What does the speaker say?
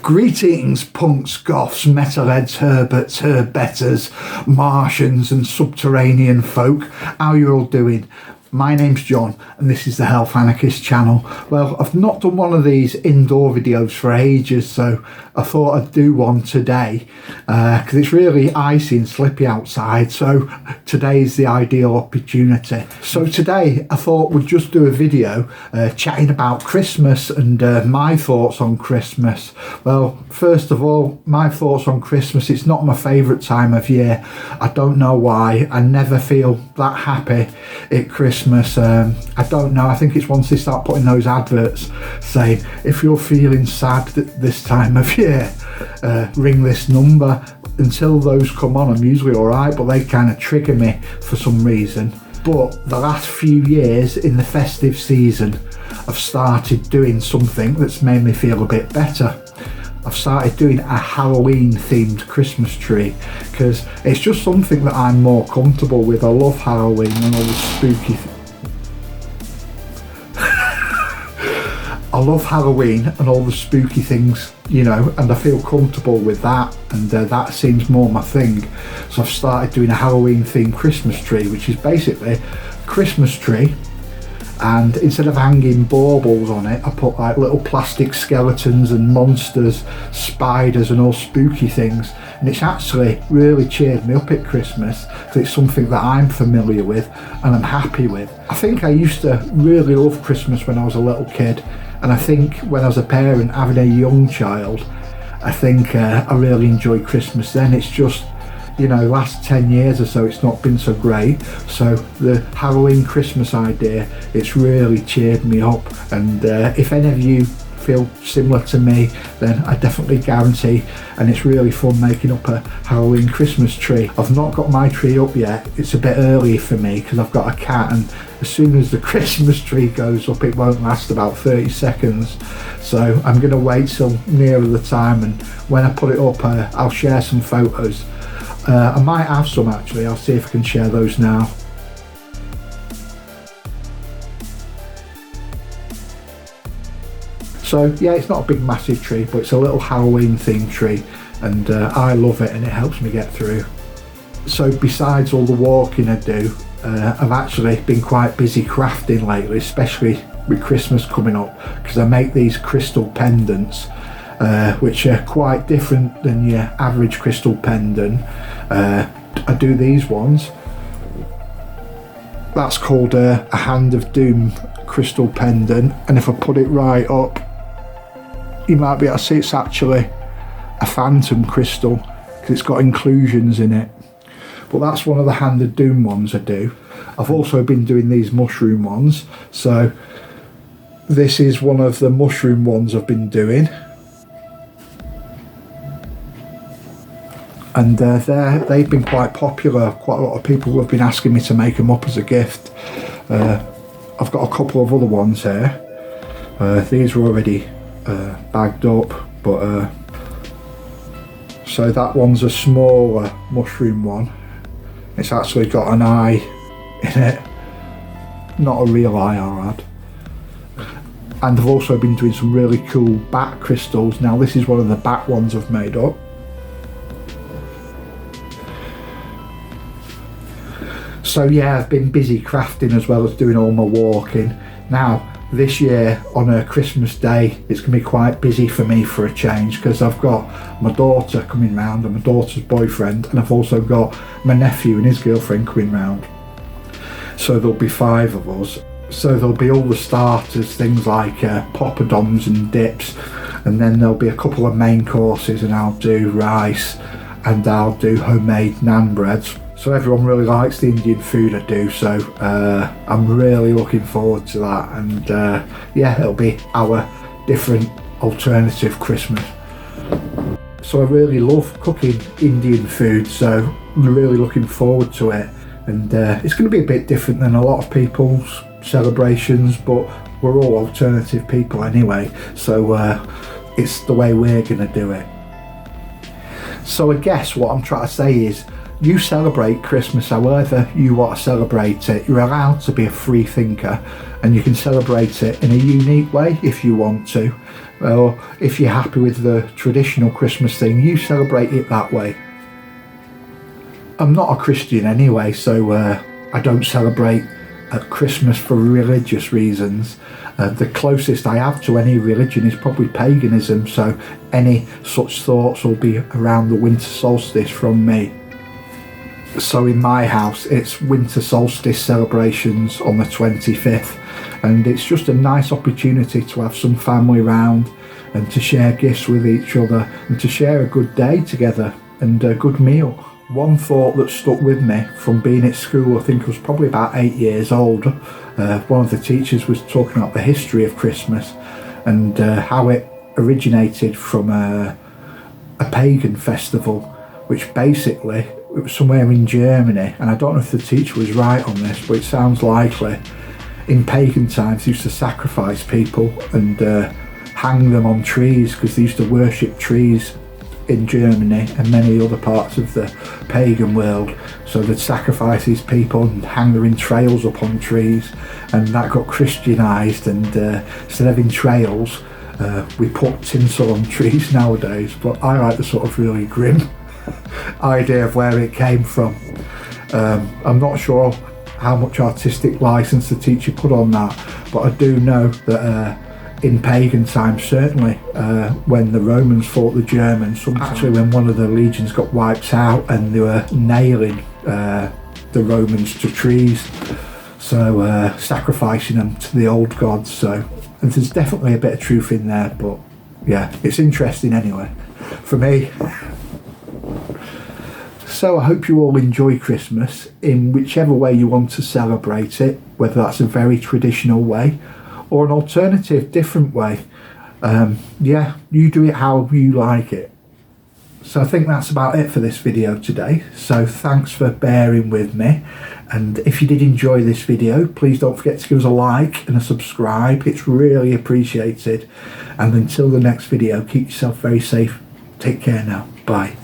Greetings, punks, goths, metalheads, herberts, herbetters, Martians and subterranean folk. How you all doing? My name's John and this is the Health Anarchist channel. Well, I've not done one of these indoor videos for ages, so I thought I'd do one today because it's really icy and slippy outside, so today's the ideal opportunity. So today I thought we'd just do a video chatting about Christmas and my thoughts on Christmas. Well, first of all, my thoughts on Christmas, it's not my favourite time of year. I don't know why. I never feel that happy at Christmas. I don't know, I think it's once they start putting those adverts saying if you're feeling sad this time of year, ring this number. Until those come on, I'm usually alright, but they kind of trigger me for some reason. But the last few years in the festive season, I've started doing something that's made me feel a bit better. I've started doing a Halloween themed Christmas tree because it's just something that I'm more comfortable with. I love Halloween and all the spooky I love Halloween and all the spooky things, you know, and I feel comfortable with that, and that seems more my thing. So I've started doing a Halloween themed Christmas tree, which is basically a Christmas tree, and instead of hanging baubles on it, I put like little plastic skeletons and monsters, spiders and all spooky things, and it's actually really cheered me up at Christmas because it's something that I'm familiar with and I'm happy with. I think I used to really love Christmas when I was a little kid, and I think when I was a parent having a young child, I think I really enjoyed Christmas then. It's just, you know, last 10 years or so it's not been so great, so the Halloween Christmas idea, it's really cheered me up, and if any of you feel similar to me, then I definitely guarantee, and it's really fun making up a Halloween Christmas tree. I've not got my tree up yet, it's a bit early for me because I've got a cat, and as soon as the Christmas tree goes up it won't last about 30 seconds, so I'm going to wait till nearer the time, and when I put it up I'll share some photos. I might have some actually, I'll see if I can share those now. So yeah, it's not a big massive tree, but it's a little Halloween themed tree, and I love it and it helps me get through. So besides all the walking I do, I've actually been quite busy crafting lately, especially with Christmas coming up, because I make these crystal pendants which are quite different than your average crystal pendant. I do these ones. That's called a Hand of Doom crystal pendant, and if I put it right up you might be able to see it's actually a phantom crystal because it's got inclusions in it. But that's one of the Hand of Doom ones I do. I've also been doing these mushroom ones, so this is one of the mushroom ones I've been doing, and they've been quite popular. Quite a lot of people have been asking me to make them up as a gift. I've got a couple of other ones here. These are already bagged up, but so that one's a smaller mushroom one. It's actually got an eye in it, not a real eye I had. And I've also been doing some really cool bat crystals. Now this is one of the bat ones I've made up. So yeah, I've been busy crafting as well as doing all my walking. Now this year on a Christmas day it's going to be quite busy for me for a change, because I've got my daughter coming round and my daughter's boyfriend, and I've also got my nephew and his girlfriend coming round. So there'll be 5 of us. So there'll be all the starters, things like poppadoms and dips, and then there'll be a couple of main courses, and I'll do rice and I'll do homemade naan breads. So everyone really likes the Indian food I do, so I'm really looking forward to that, and yeah, it'll be our different alternative Christmas. So I really love cooking Indian food, so I'm really looking forward to it, and it's going to be a bit different than a lot of people's celebrations, but we're all alternative people anyway, so it's the way we're going to do it. So I guess what I'm trying to say is, you celebrate Christmas however you want to celebrate it. You're allowed to be a free thinker, and you can celebrate it in a unique way if you want to. Or if you're happy with the traditional Christmas thing, you celebrate it that way. I'm not a Christian anyway, so I don't celebrate at Christmas for religious reasons. The closest I have to any religion is probably paganism, so any such thoughts will be around the winter solstice from me. So in my house it's winter solstice celebrations on the 25th, and it's just a nice opportunity to have some family round and to share gifts with each other and to share a good day together and a good meal. One thought that stuck with me from being at school, I think I was probably about 8 years old, one of the teachers was talking about the history of Christmas and how it originated from a pagan festival, which basically it was somewhere in Germany, and I don't know if the teacher was right on this, but it sounds likely. In pagan times they used to sacrifice people and hang them on trees, because they used to worship trees in Germany and many other parts of the pagan world. So they'd sacrifice these people and hang their entrails up on trees, and that got Christianised, and instead of entrails we put tinsel on trees nowadays. But I like the sort of really grim idea of where it came from. I'm not sure how much artistic license the teacher put on that, but I do know that in pagan times, certainly when the Romans fought the Germans, actually when one of the legions got wiped out and they were nailing the Romans to trees, so sacrificing them to the old gods. So, and there's definitely a bit of truth in there, but yeah, it's interesting anyway for me. So I hope you all enjoy Christmas in whichever way you want to celebrate it, whether that's a very traditional way or an alternative, different way. Yeah, you do it how you like it. So I think that's about it for this video today. So thanks for bearing with me. And if you did enjoy this video, please don't forget to give us a like and a subscribe. It's really appreciated. And until the next video, keep yourself very safe. Take care now. Bye.